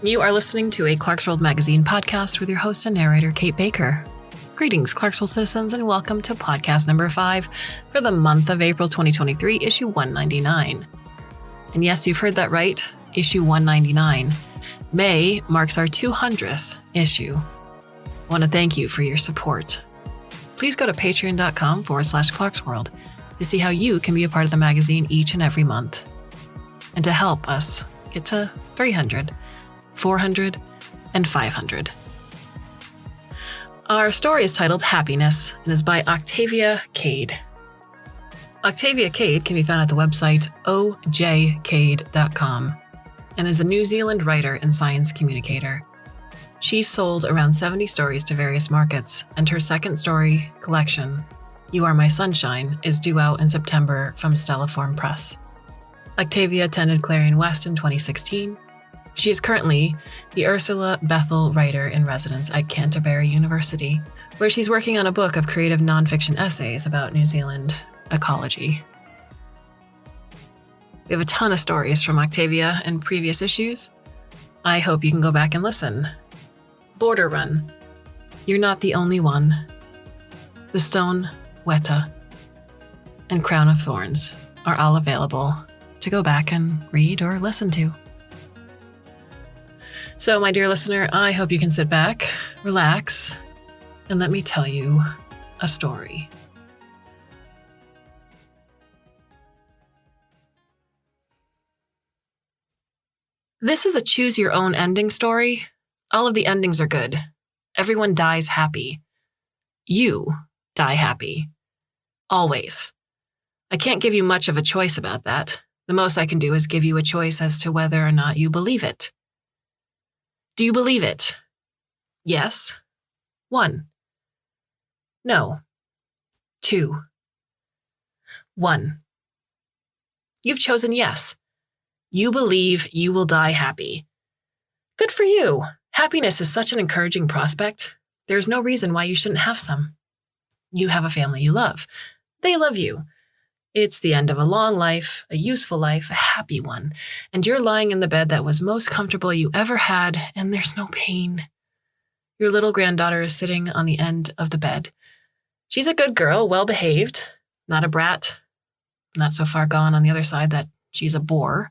You are listening to a Clarkesworld Magazine podcast with your host and narrator, Kate Baker. Greetings, Clarksville citizens, and welcome to podcast number 5 for the month of April 2023, issue 199. And yes, you've heard that right, issue 199. May marks our 200th issue. I want to thank you for your support. Please go to patreon.com/Clarksworld to see how you can be a part of the magazine each and every month. And to help us get to 300, 400, and 500. Our story is titled Happiness and is by Octavia Cade. Octavia Cade can be found at the website ojcade.com and is a New Zealand writer and science communicator. She's sold around 70 stories to various markets, and her second story collection, You Are My Sunshine, is due out in September from Stelliform Press. Octavia attended Clarion West in 2016. She is currently the Ursula Bethel Writer-in-Residence at Canterbury University, where she's working on a book of creative nonfiction essays about New Zealand ecology. We have a ton of stories from Octavia in previous issues. I hope you can go back and listen. Border Run, You're Not the Only One, The Stone Weta, and Crown of Thorns are all available to go back and read or listen to. So, my dear listener, I hope you can sit back, relax, and let me tell you a story. This is a choose-your-own ending story. All of the endings are good. Everyone dies happy. You die happy. Always. I can't give you much of a choice about that. The most I can do is give you a choice as to whether or not you believe it. Do you believe it? Yes. 1. No. 2. 1. You've chosen yes. You believe you will die happy. Good for you. Happiness is such an encouraging prospect. There's no reason why you shouldn't have some. You have a family you love. They love you. It's the end of a long life, a useful life, a happy one, and you're lying in the bed that was most comfortable you ever had, and there's no pain. Your little granddaughter is sitting on the end of the bed. She's a good girl, well-behaved, not a brat, not so far gone on the other side that she's a bore.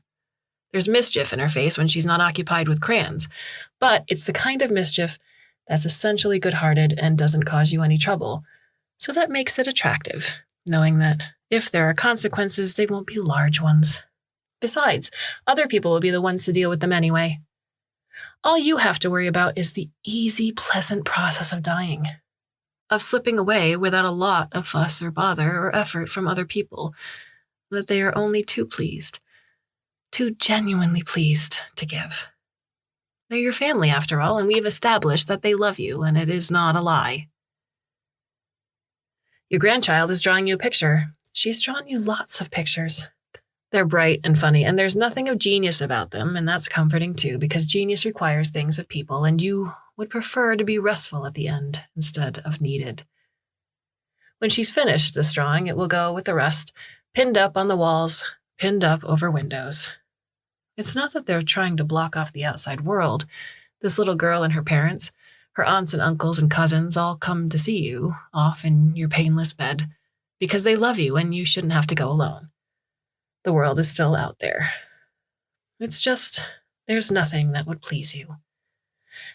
There's mischief in her face when she's not occupied with crayons, but it's the kind of mischief that's essentially good-hearted and doesn't cause you any trouble, so that makes it attractive, knowing that if there are consequences, they won't be large ones. Besides, other people will be the ones to deal with them anyway. All you have to worry about is the easy, pleasant process of dying, of slipping away without a lot of fuss or bother or effort from other people, that they are only too pleased, too genuinely pleased to give. They're your family, after all, and we've established that they love you, and it is not a lie. Your grandchild is drawing you a picture. She's drawn you lots of pictures. They're bright and funny, and there's nothing of genius about them, and that's comforting too, because genius requires things of people, and you would prefer to be restful at the end instead of needed. When she's finished this drawing, it will go with the rest, pinned up on the walls, pinned up over windows. It's not that they're trying to block off the outside world. This little girl and her parents, her aunts and uncles and cousins all come to see you off in your painless bed because they love you and you shouldn't have to go alone. The world is still out there. It's just, there's nothing that would please you.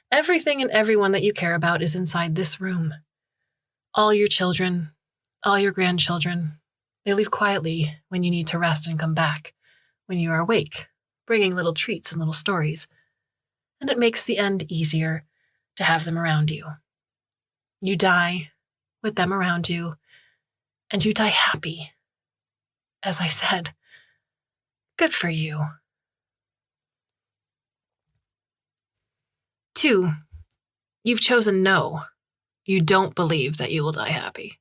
Everything and everyone that you care about is inside this room. All your children, all your grandchildren, they leave quietly when you need to rest and come back, when you are awake, bringing little treats and little stories. And it makes the end easier to have them around you. You die with them around you, and you die happy. As I said, good for you. 2. You've chosen no. You don't believe that you will die happy.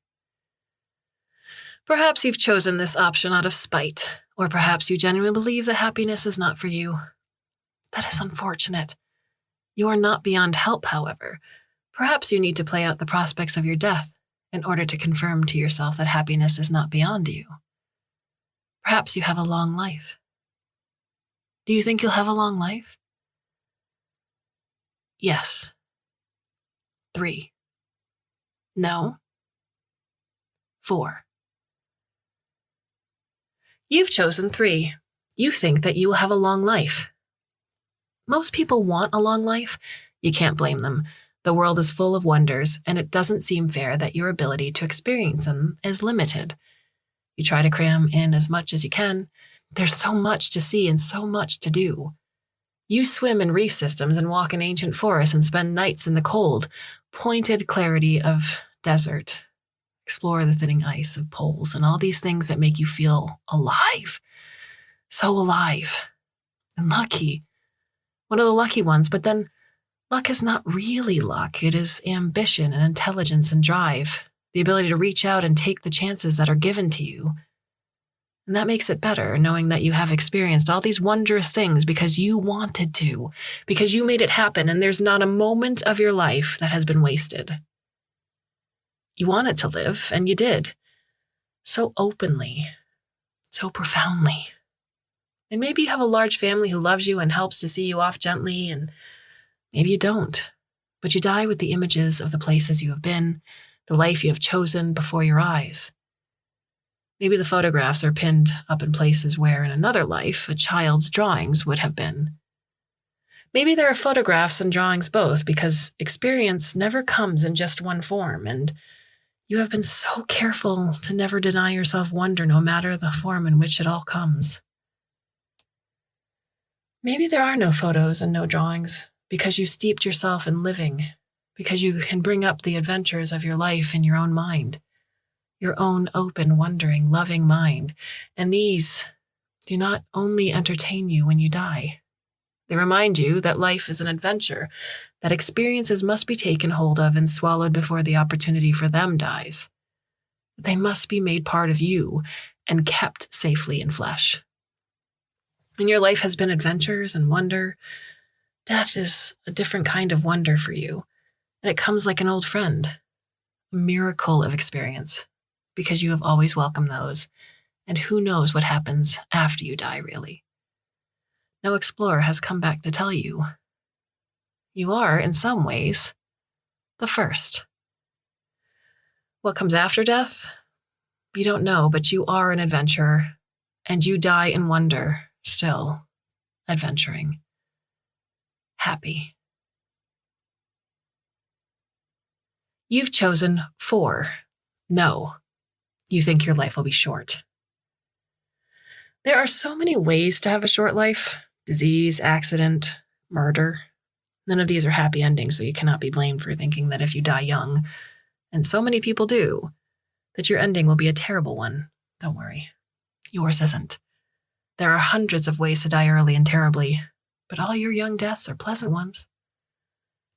Perhaps you've chosen this option out of spite, or perhaps you genuinely believe that happiness is not for you. That is unfortunate. You are not beyond help, however. Perhaps you need to play out the prospects of your death in order to confirm to yourself that happiness is not beyond you. Perhaps you have a long life. Do you think you'll have a long life? Yes. 3. No. 4. You've chosen 3. You think that you will have a long life. Most people want a long life. You can't blame them. The world is full of wonders, and it doesn't seem fair that your ability to experience them is limited. You try to cram in as much as you can. There's so much to see and so much to do. You swim in reef systems and walk in ancient forests and spend nights in the cold, pointed clarity of desert. Explore the thinning ice of poles and all these things that make you feel alive. So alive. And lucky. One of the lucky ones, but then luck is not really luck. It is ambition and intelligence and drive, the ability to reach out and take the chances that are given to you. And that makes it better, knowing that you have experienced all these wondrous things because you wanted to, because you made it happen, and there's not a moment of your life that has been wasted. You wanted to live, and you did. So openly, so profoundly. And maybe you have a large family who loves you and helps to see you off gently, and maybe you don't. But you die with the images of the places you have been, the life you have chosen before your eyes. Maybe the photographs are pinned up in places where, in another life, a child's drawings would have been. Maybe there are photographs and drawings both, because experience never comes in just one form, and you have been so careful to never deny yourself wonder, no matter the form in which it all comes. Maybe there are no photos and no drawings, because you steeped yourself in living, because you can bring up the adventures of your life in your own mind, your own open, wondering, loving mind, and these do not only entertain you when you die. They remind you that life is an adventure, that experiences must be taken hold of and swallowed before the opportunity for them dies. They must be made part of you and kept safely in flesh. And your life has been adventures and wonder. Death is a different kind of wonder for you, and it comes like an old friend, a miracle of experience, because you have always welcomed those, and who knows what happens after you die, really. No explorer has come back to tell you. You are, in some ways, the first. What comes after death? You don't know, but you are an adventurer, and you die in wonder, still adventuring. Happy. You've chosen 4. No. You think your life will be short. There are so many ways to have a short life. Disease, accident, murder. None of these are happy endings, so you cannot be blamed for thinking that if you die young, and so many people do, that your ending will be a terrible one. Don't worry. Yours isn't. There are hundreds of ways to die early and terribly, but all your young deaths are pleasant ones.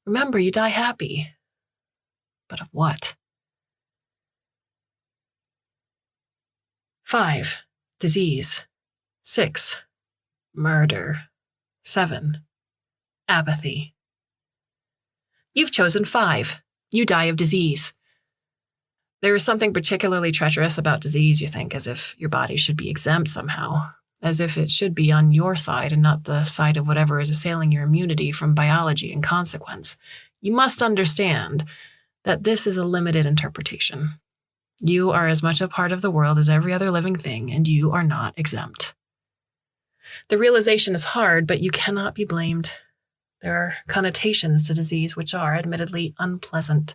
Remember, you die happy. But of what? 5. Disease. 6. Murder. 7. Apathy. You've chosen 5. You die of disease. There is something particularly treacherous about disease, you think, as if your body should be exempt somehow, as if it should be on your side and not the side of whatever is assailing your immunity from biology and consequence. You must understand that this is a limited interpretation. You are as much a part of the world as every other living thing, and you are not exempt. The realization is hard, but you cannot be blamed. There are connotations to disease which are, admittedly, unpleasant.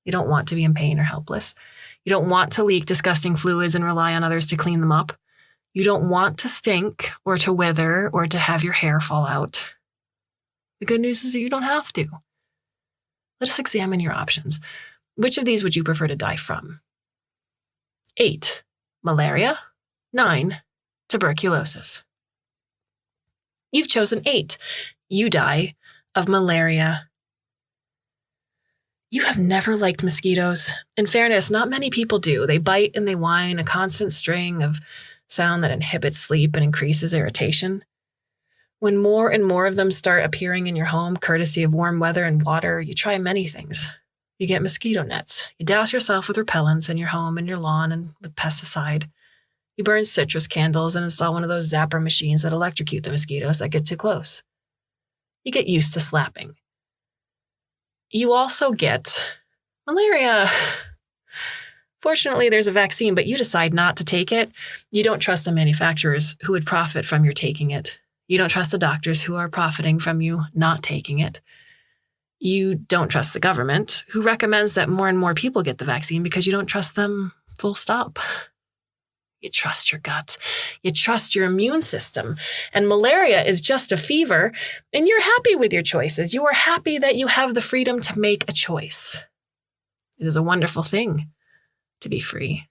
You don't want to be in pain or helpless. You don't want to leak disgusting fluids and rely on others to clean them up. You don't want to stink or to wither or to have your hair fall out. The good news is that you don't have to. Let us examine your options. Which of these would you prefer to die from? 8. Malaria. 9. Tuberculosis. You've chosen 8. You die of malaria. You have never liked mosquitoes. In fairness, not many people do. They bite and they whine, a constant string of sound that inhibits sleep and increases irritation. When more and more of them start appearing in your home, courtesy of warm weather and water, you try many things. You get mosquito nets. You douse yourself with repellents in your home and your lawn and with pesticide. You burn citrus candles and install one of those zapper machines that electrocute the mosquitoes that get too close. You get used to slapping. You also get malaria. Fortunately, there's a vaccine, but you decide not to take it. You don't trust the manufacturers who would profit from your taking it. You don't trust the doctors who are profiting from you not taking it. You don't trust the government, who recommends that more and more people get the vaccine because you don't trust them, full stop. You trust your gut. You trust your immune system. And malaria is just a fever, and you're happy with your choices. You are happy that you have the freedom to make a choice. It is a wonderful thing to be free.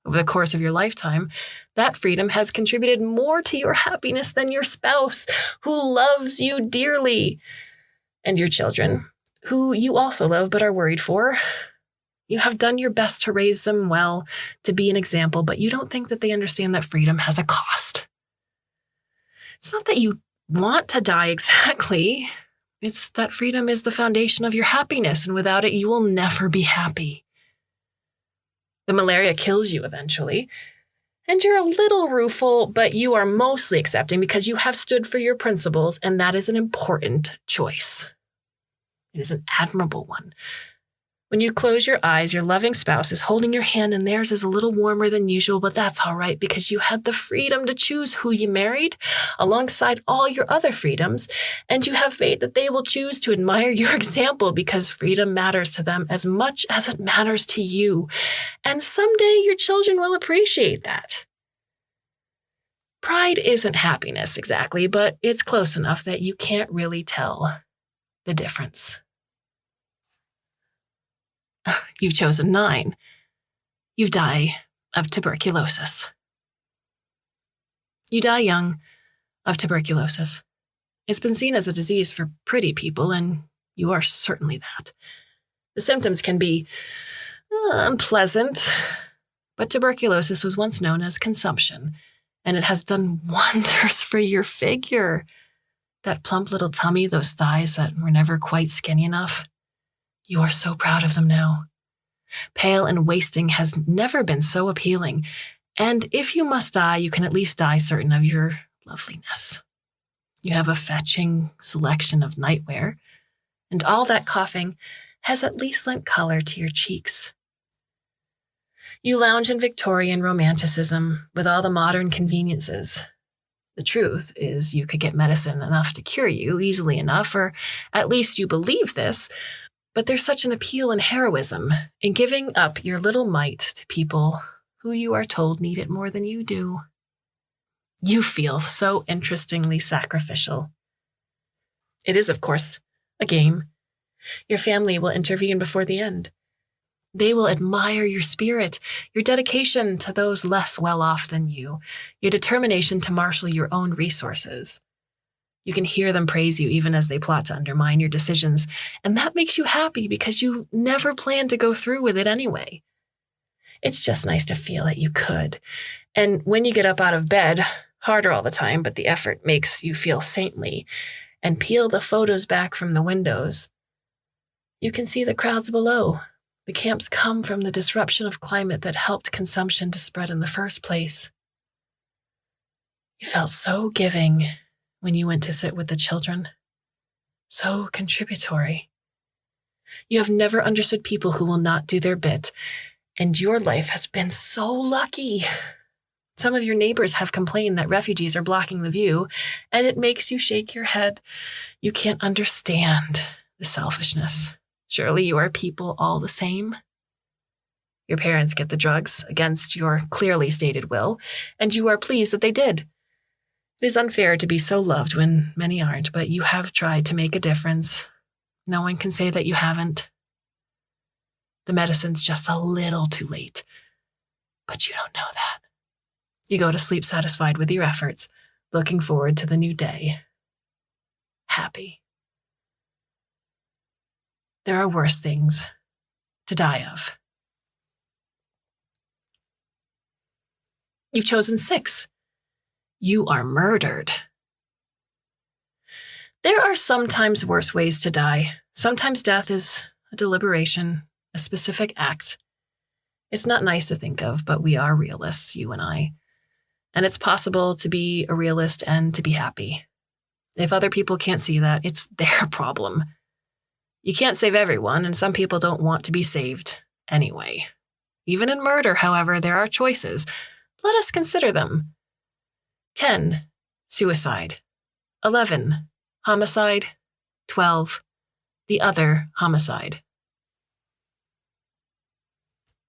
Over the course of your lifetime, that freedom has contributed more to your happiness than your spouse, who loves you dearly, and your children, who you also love but are worried for. You have done your best to raise them well, to be an example, but you don't think that they understand that freedom has a cost. It's not that you want to die exactly. It's that freedom is the foundation of your happiness, and without it, you will never be happy. The malaria kills you eventually, and you're a little rueful, but you are mostly accepting because you have stood for your principles, and that is an important choice. It is an admirable one. When you close your eyes, your loving spouse is holding your hand, and theirs is a little warmer than usual, but that's all right because you had the freedom to choose who you married alongside all your other freedoms, and you have faith that they will choose to admire your example because freedom matters to them as much as it matters to you. And someday your children will appreciate that. Pride isn't happiness exactly, but it's close enough that you can't really tell the difference. You've chosen 9. You die of tuberculosis. You die young of tuberculosis. It's been seen as a disease for pretty people, and you are certainly that. The symptoms can be unpleasant, but tuberculosis was once known as consumption, and it has done wonders for your figure. That plump little tummy, those thighs that were never quite skinny enough. You are so proud of them now. Pale and wasting has never been so appealing, and if you must die, you can at least die certain of your loveliness. You have a fetching selection of nightwear, and all that coughing has at least lent color to your cheeks. You lounge in Victorian romanticism with all the modern conveniences. The truth is you could get medicine enough to cure you easily enough, or at least you believe this, but there's such an appeal in heroism, in giving up your little mite to people who you are told need it more than you do. You feel so interestingly sacrificial. It is, of course, a game. Your family will intervene before the end. They will admire your spirit, your dedication to those less well off than you, your determination to marshal your own resources. You can hear them praise you even as they plot to undermine your decisions, and that makes you happy because you never planned to go through with it anyway. It's just nice to feel that you could. And when you get up out of bed, harder all the time, but the effort makes you feel saintly, and peel the photos back from the windows, you can see the crowds below. The camps come from the disruption of climate that helped consumption to spread in the first place. You felt so giving when you went to sit with the children, so contributory. You have never understood people who will not do their bit, and your life has been so lucky. Some of your neighbors have complained that refugees are blocking the view, and it makes you shake your head. You can't understand the selfishness. Surely you are people all the same. Your parents get the drugs against your clearly stated will, and you are pleased that they did. It is unfair to be so loved when many aren't, but you have tried to make a difference. No one can say that you haven't. The medicine's just a little too late, but you don't know that. You go to sleep satisfied with your efforts, looking forward to the new day. Happy. There are worse things to die of. You've chosen 6. You are murdered. There are sometimes worse ways to die. Sometimes death is a deliberation, a specific act. It's not nice to think of, but we are realists, you and I. And it's possible to be a realist and to be happy. If other people can't see that, it's their problem. You can't save everyone, and some people don't want to be saved anyway. Even in murder, however, there are choices. Let us consider them. 10. Suicide. 11. Homicide. 12. The other homicide.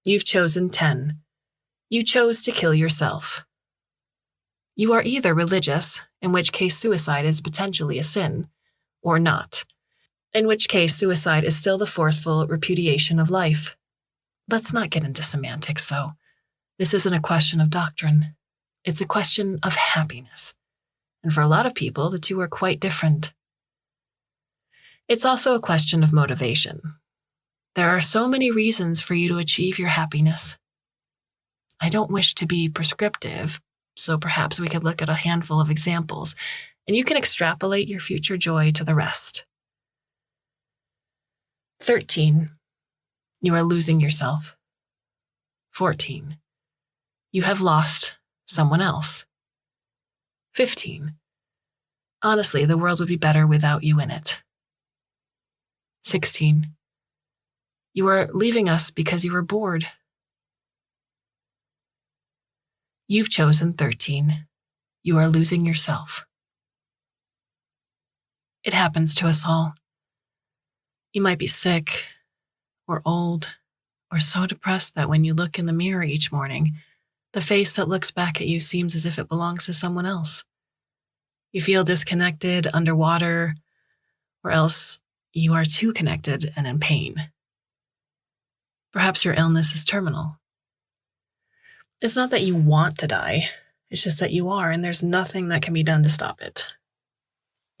You've chosen 10. You chose to kill yourself. You are either religious, in which case suicide is potentially a sin, or not, in which case suicide is still the forceful repudiation of life. Let's not get into semantics, though. This isn't a question of doctrine. It's a question of happiness. And for a lot of people, the two are quite different. It's also a question of motivation. There are so many reasons for you to achieve your happiness. I don't wish to be prescriptive, so perhaps we could look at a handful of examples, and you can extrapolate your future joy to the rest. 13. You are losing yourself. 14. You have lost someone else. 15. Honestly, the world would be better without you in it. 16. You are leaving us because you were bored. You've chosen 13. You are losing yourself. It happens to us all. You might be sick, or old, or so depressed that when you look in the mirror each morning, the face that looks back at you seems as if it belongs to someone else. You feel disconnected, underwater, or else you are too connected and in pain. Perhaps your illness is terminal. It's not that you want to die, it's just that you are, and there's nothing that can be done to stop it.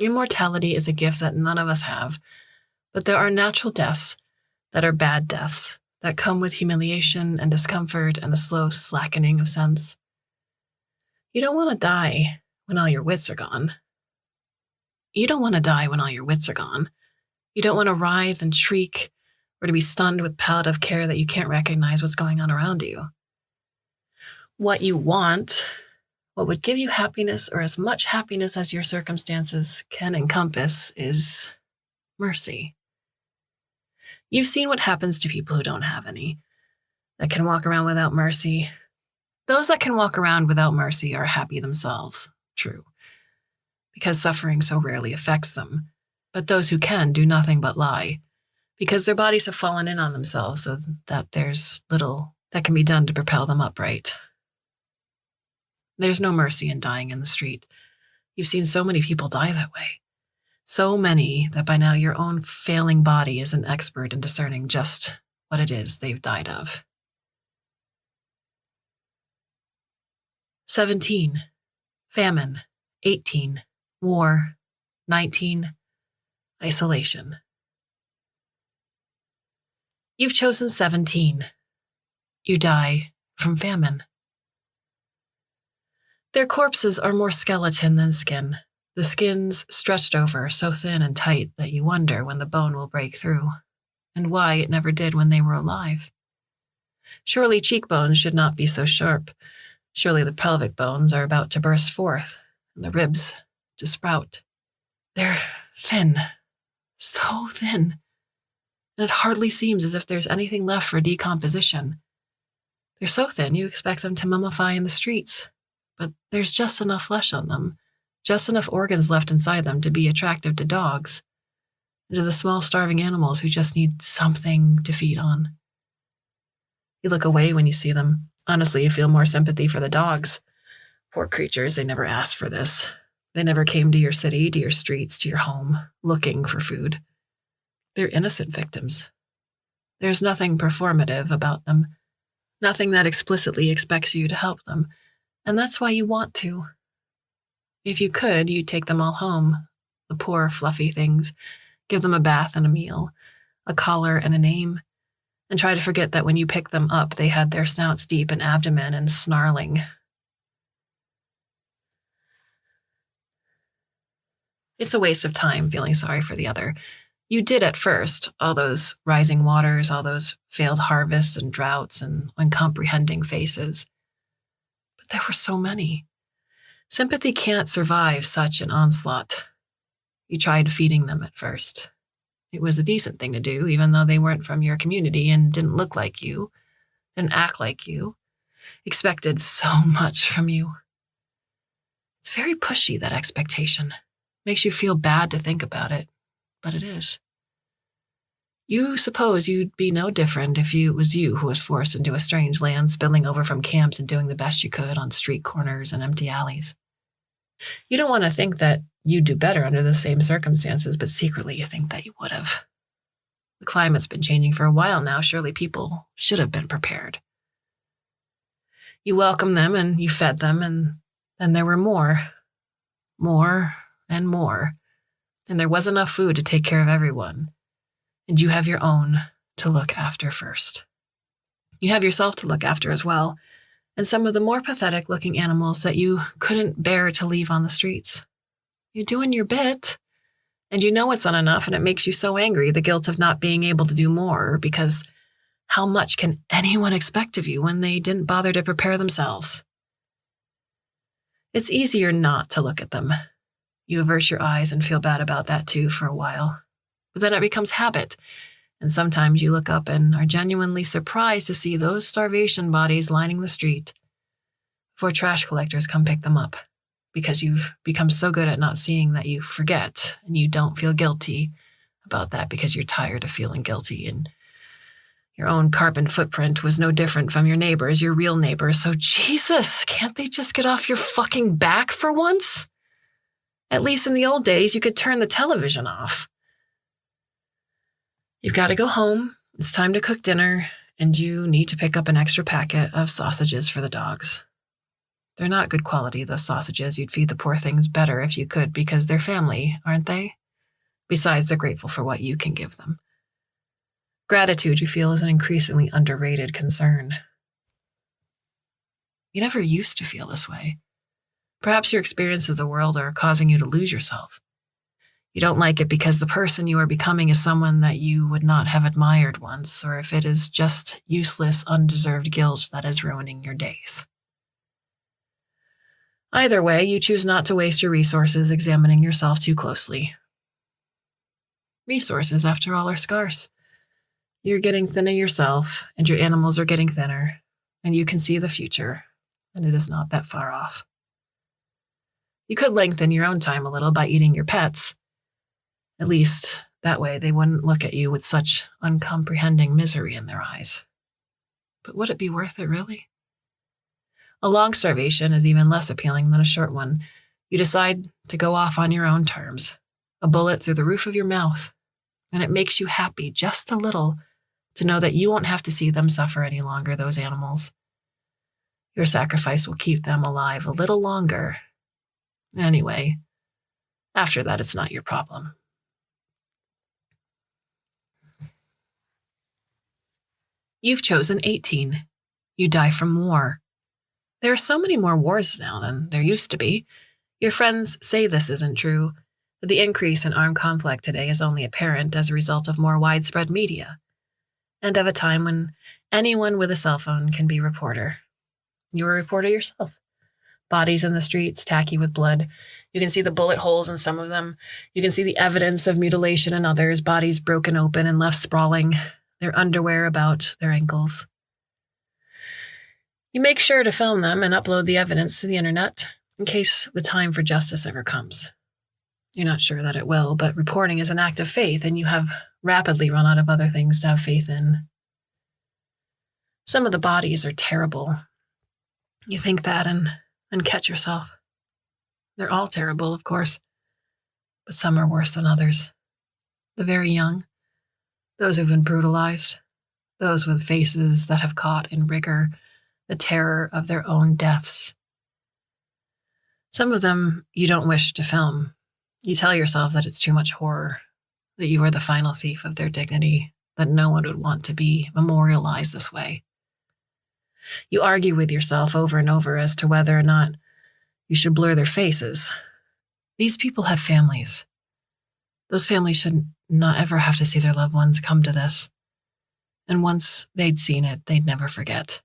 Immortality is a gift that none of us have, but there are natural deaths that are bad deaths that come with humiliation and discomfort and a slow slackening of sense. You don't want to die when all your wits are gone. You don't want to die when all your wits are gone. You don't want to writhe and shriek or to be stunned with palliative care that you can't recognize what's going on around you. What you want, what would give you happiness or as much happiness as your circumstances can encompass, is mercy. You've seen what happens to people who don't have any, that can walk around without mercy. Those that can walk around without mercy are happy themselves, true, because suffering so rarely affects them. But those who can do nothing but lie, because their bodies have fallen in on themselves so that there's little that can be done to propel them upright. There's no mercy in dying in the street. You've seen so many people die that way. So many that by now your own failing body is an expert in discerning just what it is they've died of. 17. Famine. 18. War. 19. Isolation. You've chosen 17. You die from famine. Their corpses are more skeleton than skin, the skins stretched over so thin and tight that you wonder when the bone will break through, and why it never did when they were alive. Surely cheekbones should not be so sharp. Surely the pelvic bones are about to burst forth, and the ribs to sprout. They're thin, so thin, and it hardly seems as if there's anything left for decomposition. They're so thin you expect them to mummify in the streets, but there's just enough flesh on them, just enough organs left inside them to be attractive to dogs, and to the small starving animals who just need something to feed on. You look away when you see them. Honestly, you feel more sympathy for the dogs. Poor creatures, they never asked for this. They never came to your city, to your streets, to your home, looking for food. They're innocent victims. There's nothing performative about them, nothing that explicitly expects you to help them, and that's why you want to. If you could, you'd take them all home, the poor, fluffy things, give them a bath and a meal, a collar and a name, and try to forget that when you picked them up, they had their snouts deep in abdomen and snarling. It's a waste of time feeling sorry for the other. You did at first, all those rising waters, all those failed harvests and droughts and uncomprehending faces. But there were so many. Sympathy can't survive such an onslaught. You tried feeding them at first. It was a decent thing to do, even though they weren't from your community and didn't look like you, didn't act like you, expected so much from you. It's very pushy, that expectation. Makes you feel bad to think about it, but it is. You suppose you'd be no different if it was you who was forced into a strange land, spilling over from camps and doing the best you could on street corners and empty alleys. You don't want to think that you'd do better under the same circumstances, but secretly you think that you would have. The climate's been changing for a while now. Surely people should have been prepared. You welcomed them and you fed them, and there were more and more. And there was enough food to take care of everyone. And you have your own to look after first. You have yourself to look after as well, and some of the more pathetic-looking animals that you couldn't bear to leave on the streets. You're doing your bit, and you know it's not enough, and it makes you so angry, the guilt of not being able to do more, because how much can anyone expect of you when they didn't bother to prepare themselves? It's easier not to look at them. You avert your eyes and feel bad about that too for a while. But then it becomes habit, and sometimes you look up and are genuinely surprised to see those starvation bodies lining the street before trash collectors come pick them up, because you've become so good at not seeing that you forget, and you don't feel guilty about that because you're tired of feeling guilty, and your own carbon footprint was no different from your neighbors, your real neighbors, so Jesus, can't they just get off your fucking back for once? At least in the old days, you could turn the television off. You've got to go home, it's time to cook dinner, and you need to pick up an extra packet of sausages for the dogs. They're not good quality, those sausages. You'd feed the poor things better if you could, because they're family, aren't they? Besides, they're grateful for what you can give them. Gratitude, you feel, is an increasingly underrated concern. You never used to feel this way. Perhaps your experiences of the world are causing you to lose yourself. You don't like it because the person you are becoming is someone that you would not have admired once, or if it is just useless, undeserved guilt that is ruining your days. Either way, you choose not to waste your resources examining yourself too closely. Resources, after all, are scarce. You're getting thinner yourself, and your animals are getting thinner, and you can see the future, and it is not that far off. You could lengthen your own time a little by eating your pets. At least, that way they wouldn't look at you with such uncomprehending misery in their eyes. But would it be worth it, really? A long starvation is even less appealing than a short one. You decide to go off on your own terms, a bullet through the roof of your mouth, and it makes you happy just a little to know that you won't have to see them suffer any longer, those animals. Your sacrifice will keep them alive a little longer. Anyway, after that, it's not your problem. You've chosen 18. You die from war. There are so many more wars now than there used to be. Your friends say this isn't true, but the increase in armed conflict today is only apparent as a result of more widespread media, and of a time when anyone with a cell phone can be a reporter. You're a reporter yourself. Bodies in the streets, tacky with blood. You can see the bullet holes in some of them. You can see the evidence of mutilation in others, bodies broken open and left sprawling, their underwear about their ankles. You make sure to film them and upload the evidence to the internet in case the time for justice ever comes. You're not sure that it will, but reporting is an act of faith, and you have rapidly run out of other things to have faith in. Some of the bodies are terrible. You think that and catch yourself. They're all terrible, of course, but some are worse than others. The very young, those who've been brutalized, those with faces that have caught in rigor the terror of their own deaths. Some of them you don't wish to film. You tell yourself that it's too much horror, that you are the final thief of their dignity, that no one would want to be memorialized this way. You argue with yourself over and over as to whether or not you should blur their faces. These people have families. Those families should not ever have to see their loved ones come to this. And once they'd seen it, they'd never forget.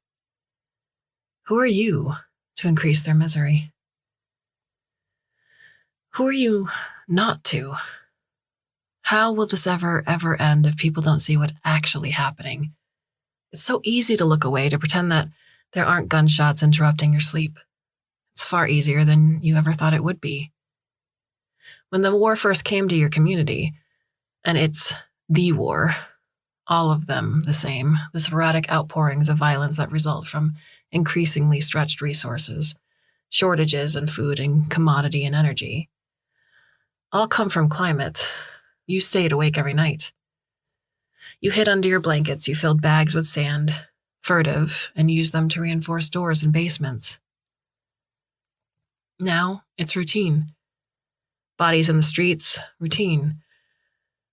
Who are you to increase their misery? Who are you not to? How will this ever end if people don't see what's actually happening? It's so easy to look away, to pretend that there aren't gunshots interrupting your sleep. It's far easier than you ever thought it would be. When the war first came to your community, and it's the war, all of them the same, the sporadic outpourings of violence that result from increasingly stretched resources, shortages in food and commodity and energy, all come from climate. You stayed awake every night. You hid under your blankets, you filled bags with sand, furtive, and used them to reinforce doors and basements. Now, it's routine. Bodies in the streets, routine.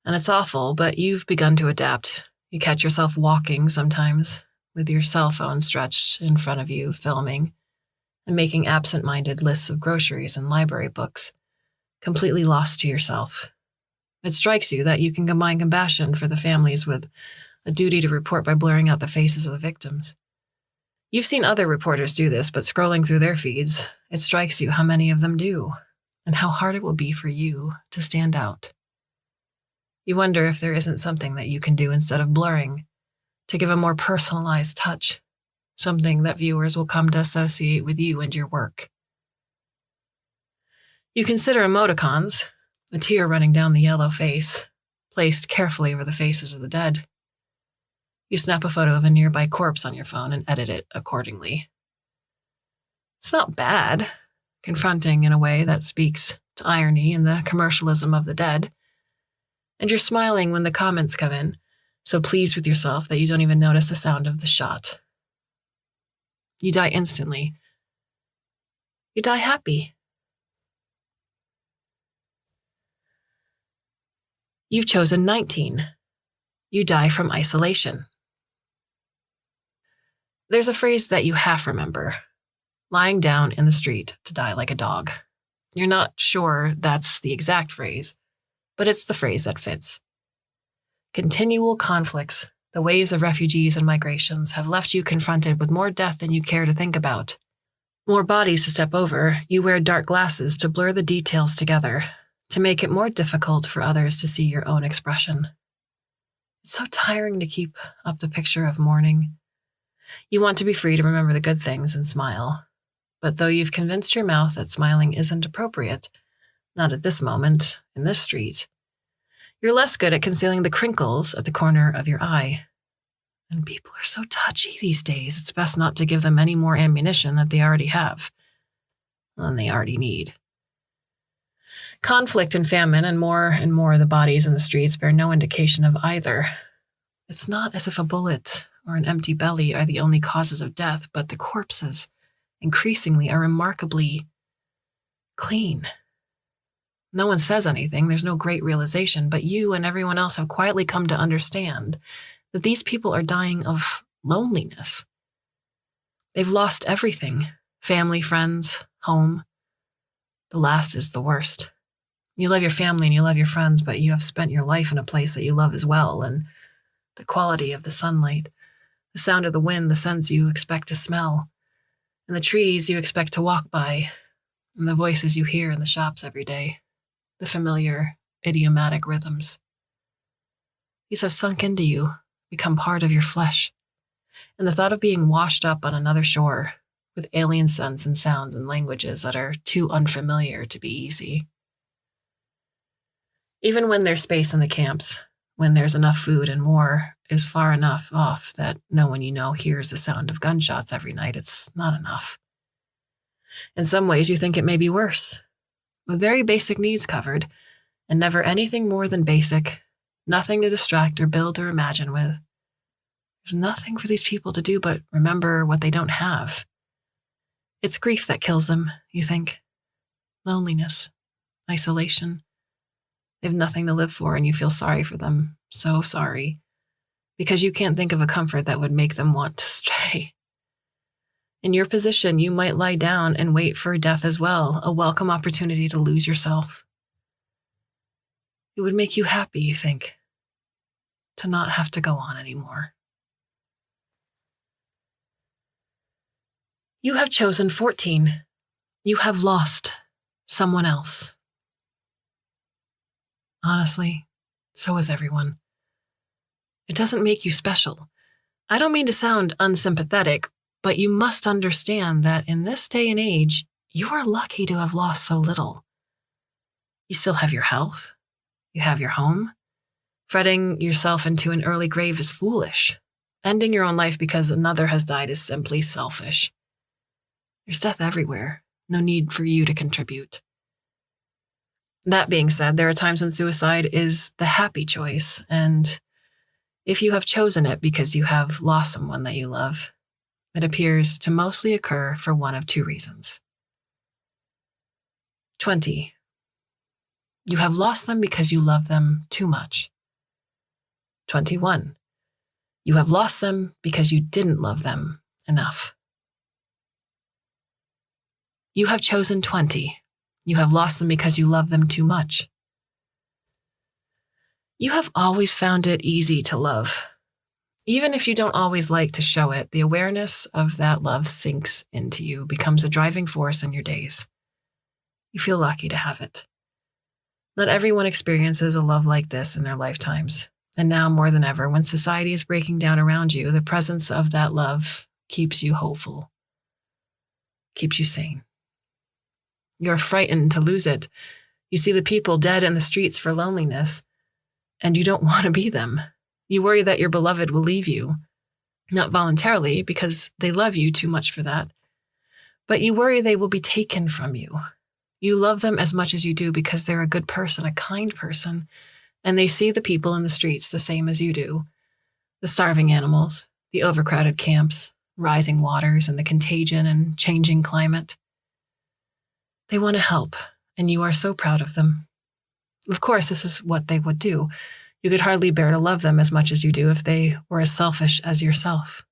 And it's awful, but you've begun to adapt. You catch yourself walking sometimes, with your cell phone stretched in front of you, filming, and making absent-minded lists of groceries and library books, completely lost to yourself. It strikes you that you can combine compassion for the families with a duty to report by blurring out the faces of the victims. You've seen other reporters do this, but scrolling through their feeds, it strikes you how many of them do, and how hard it will be for you to stand out. You wonder if there isn't something that you can do instead of blurring, to give a more personalized touch, something that viewers will come to associate with you and your work. You consider emoticons, a tear running down the yellow face, placed carefully over the faces of the dead. You snap a photo of a nearby corpse on your phone and edit it accordingly. It's not bad, confronting in a way that speaks to irony and the commercialism of the dead. And you're smiling when the comments come in, so pleased with yourself that you don't even notice the sound of the shot. You die instantly. You die happy. You've chosen 19. You die from isolation. There's a phrase that you half remember: lying down in the street to die like a dog. You're not sure that's the exact phrase, but it's the phrase that fits. Continual conflicts, the waves of refugees and migrations have left you confronted with more death than you care to think about. More bodies to step over, you wear dark glasses to blur the details together, to make it more difficult for others to see your own expression. It's so tiring to keep up the picture of mourning. You want to be free to remember the good things and smile. But though you've convinced your mouth that smiling isn't appropriate, not at this moment, in this street, you're less good at concealing the crinkles at the corner of your eye. And people are so touchy these days, it's best not to give them any more ammunition that they already have, than they already need. Conflict and famine and more of the bodies in the streets bear no indication of either. It's not as if a bullet or an empty belly are the only causes of death, but the corpses, increasingly, are remarkably clean. No one says anything, there's no great realization, but you and everyone else have quietly come to understand that these people are dying of loneliness. They've lost everything: family, friends, home. The last is the worst. You love your family and you love your friends, but you have spent your life in a place that you love as well, and the quality of the sunlight, the sound of the wind, the scents you expect to smell, and the trees you expect to walk by, and the voices you hear in the shops every day, the familiar, idiomatic rhythms. These have sunk into you, become part of your flesh, and the thought of being washed up on another shore with alien scents and sounds and languages that are too unfamiliar to be easy. Even when there's space in the camps, when there's enough food and more is far enough off that no one you know hears the sound of gunshots every night, it's not enough. In some ways, you think it may be worse. With very basic needs covered, and never anything more than basic, nothing to distract or build or imagine with. There's nothing for these people to do but remember what they don't have. It's grief that kills them, you think. Loneliness, isolation. They have nothing to live for, and you feel sorry for them, so sorry, because you can't think of a comfort that would make them want to stay. In your position, you might lie down and wait for death as well, a welcome opportunity to lose yourself. It would make you happy, you think, to not have to go on anymore. You have chosen 14. You have lost someone else. Honestly, So is everyone. It doesn't make you special. I don't mean to sound unsympathetic, but you must understand that in this day and age, you are lucky to have lost so little. You still have your health. You have your home. Fretting yourself into an early grave is foolish. Ending your own life because another has died is simply selfish. There's death everywhere. No need for you to contribute. That being said, there are times when suicide is the happy choice, and if you have chosen it because you have lost someone that you love, it appears to mostly occur for one of two reasons. 20. You have lost them because you love them too much. 21. You have lost them because you didn't love them enough. You have chosen 20. You have lost them because you love them too much. You have always found it easy to love. Even if you don't always like to show it, the awareness of that love sinks into you, becomes a driving force in your days. You feel lucky to have it. Not everyone experiences a love like this in their lifetimes. And now more than ever, when society is breaking down around you, the presence of that love keeps you hopeful, keeps you sane. You're frightened to lose it. You see the people dead in the streets for loneliness, and you don't want to be them. You worry that your beloved will leave you, not voluntarily because they love you too much for that, but you worry they will be taken from you. You love them as much as you do because they're a good person, a kind person, and they see the people in the streets the same as you do. The starving animals, the overcrowded camps, rising waters, and the contagion and changing climate. They want to help, and you are so proud of them. Of course, this is what they would do. You could hardly bear to love them as much as you do if they were as selfish as yourself.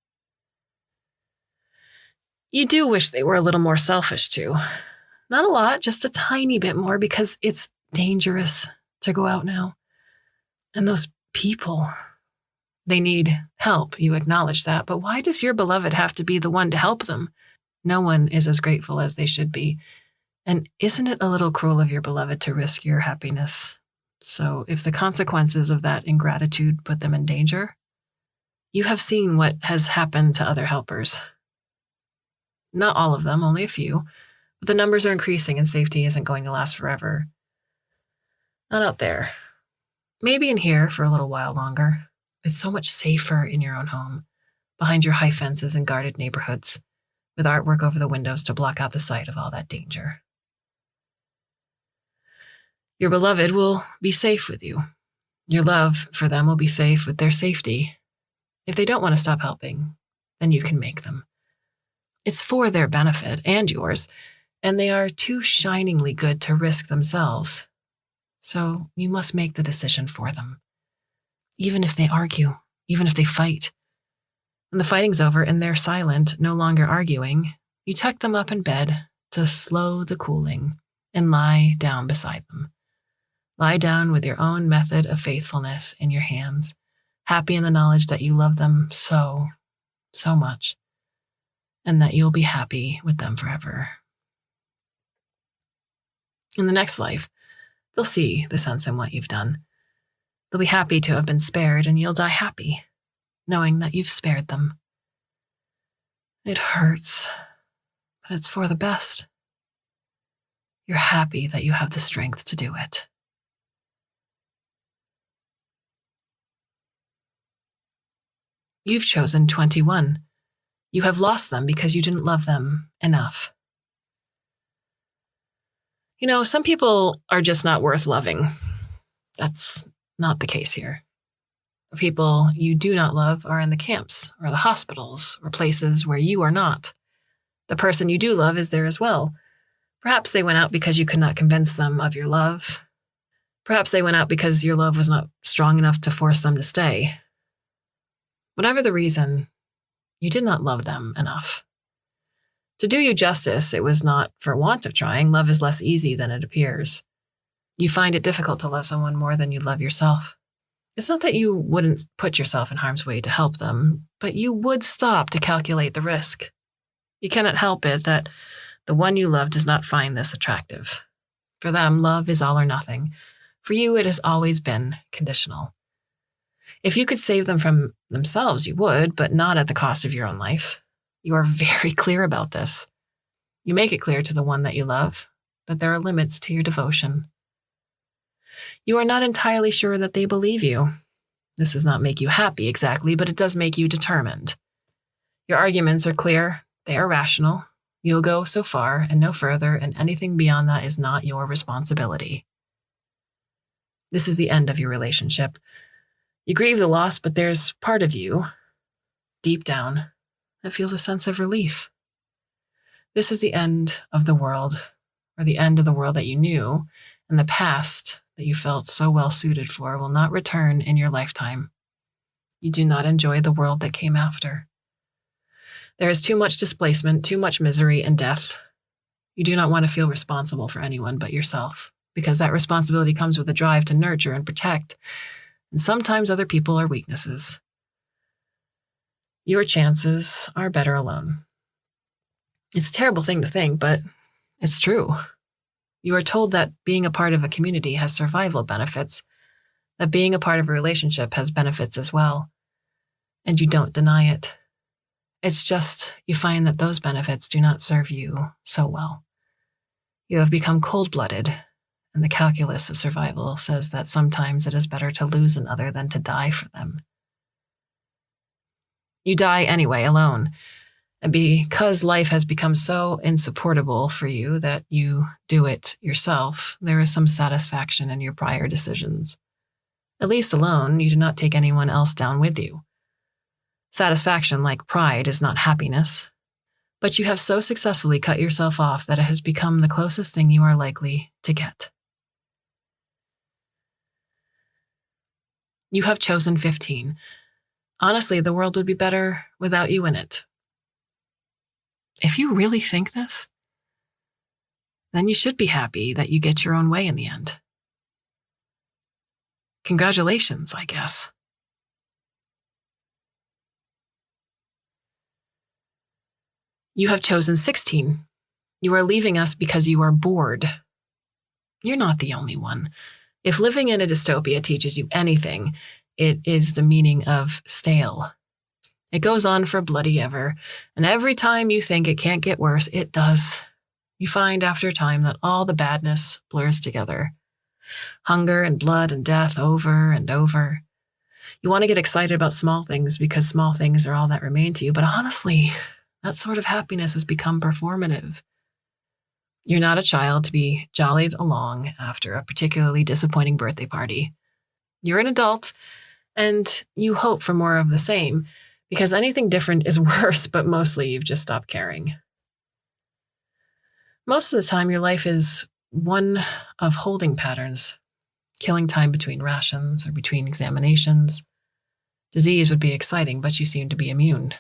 You do wish they were a little more selfish, too. Not a lot, just a tiny bit more, because it's dangerous to go out now. And those people, they need help. You acknowledge that. But why does your beloved have to be the one to help them? No one is as grateful as they should be. And isn't it a little cruel of your beloved to risk your happiness? So if the consequences of that ingratitude put them in danger, you have seen what has happened to other helpers. Not all of them, only a few, but the numbers are increasing and safety isn't going to last forever. Not out there. Maybe in here for a little while longer. It's so much safer in your own home, behind your high fences and guarded neighborhoods, with artwork over the windows to block out the sight of all that danger. Your beloved will be safe with you. Your love for them will be safe with their safety. If they don't want to stop helping, then you can make them. It's for their benefit and yours, and they are too shiningly good to risk themselves. So you must make the decision for them. Even if they argue, even if they fight. When the fighting's over and they're silent, no longer arguing, you tuck them up in bed to slow the cooling and lie down beside them. Lie down with your own method of faithfulness in your hands, happy in the knowledge that you love them so, so much, and that you'll be happy with them forever. In the next life, they'll see the sense in what you've done. They'll be happy to have been spared, and you'll die happy, knowing that you've spared them. It hurts, but it's for the best. You're happy that you have the strength to do it. You've chosen 21. You have lost them because you didn't love them enough. You know, some people are just not worth loving. That's not the case here. The people you do not love are in the camps or the hospitals or places where you are not. The person you do love is there as well. Perhaps they went out because you could not convince them of your love. Perhaps they went out because your love was not strong enough to force them to stay. Whatever the reason, you did not love them enough. To do you justice, it was not for want of trying. Love is less easy than it appears. You find it difficult to love someone more than you love yourself. It's not that you wouldn't put yourself in harm's way to help them, but you would stop to calculate the risk. You cannot help it that the one you love does not find this attractive. For them, love is all or nothing. For you, it has always been conditional. If you could save them from themselves, you would, but not at the cost of your own life. You are very clear about this. You make it clear to the one that you love that there are limits to your devotion. You are not entirely sure that they believe you. This does not make you happy exactly, but it does make you determined. Your arguments are clear. They are rational. You will go so far and no further, and anything beyond that is not your responsibility. This is the end of your relationship. You grieve the loss, but there's part of you, deep down, that feels a sense of relief. This is the end of the world, or the end of the world that you knew, and the past that you felt so well suited for will not return in your lifetime. You do not enjoy the world that came after. There is too much displacement, too much misery and death. You do not want to feel responsible for anyone but yourself, because that responsibility comes with a drive to nurture and protect, and sometimes other people are weaknesses. Your chances are better alone. It's a terrible thing to think, but it's true. You are told that being a part of a community has survival benefits, that being a part of a relationship has benefits as well, and you don't deny it. It's just you find that those benefits do not serve you so well. You have become cold-blooded, and the calculus of survival says that sometimes it is better to lose another than to die for them. You die anyway, alone, and because life has become so insupportable for you that you do it yourself, there is some satisfaction in your prior decisions. At least alone, you do not take anyone else down with you. Satisfaction, like pride, is not happiness, but you have so successfully cut yourself off that it has become the closest thing you are likely to get. You have chosen 15. Honestly, the world would be better without you in it. If you really think this, then you should be happy that you get your own way in the end. Congratulations, I guess. You have chosen 16. You are leaving us because you are bored. You're not the only one. If living in a dystopia teaches you anything, it is the meaning of stale. It goes on for bloody ever, and every time you think it can't get worse, it does. You find after time that all the badness blurs together. Hunger and blood and death over and over. You want to get excited about small things because small things are all that remain to you, but honestly, that sort of happiness has become performative. You're not a child to be jollied along after a particularly disappointing birthday party. You're an adult, and you hope for more of the same, because anything different is worse, but mostly you've just stopped caring. Most of the time, your life is one of holding patterns, killing time between rations or between examinations. Disease would be exciting, but you seem to be immune.